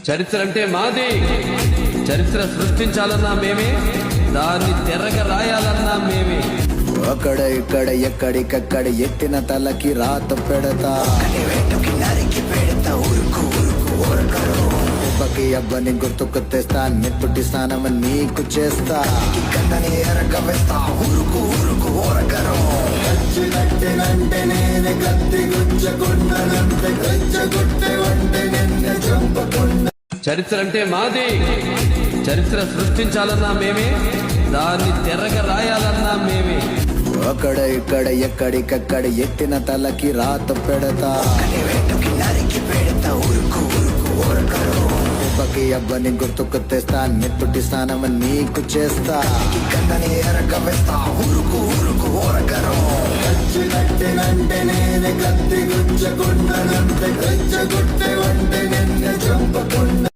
చరిత్ర అంటే మాది. చరిత్ర సృష్టించాలన్నా మేమే, దాన్ని తెరగ రాయాలన్నా మేమే. అక్కడ ఇక్కడ ఎక్కడికక్కడ ఎత్తిన తలకి రాత పెడతా, దెబ్బకి అబ్బని గుర్తుకు తెస్తా, నిప్పుటి స్నానం నీకు చేస్తా, చరిత్ర అంటే మాది. చరిత్ర సృష్టించాలన్నా మేమే, దాన్ని తెరగ రాయాలన్నా మేమే. అక్కడ ఇక్కడ ఎక్కడికక్కడ ఎత్తిన తలకి రాత పెడతా, దెబ్బకి అబ్బని గుర్తుకు తెస్తా, నిప్పుటి స్నానం నీకు చేస్తా, కత్తి గుచ్చకుండా చంపకుండా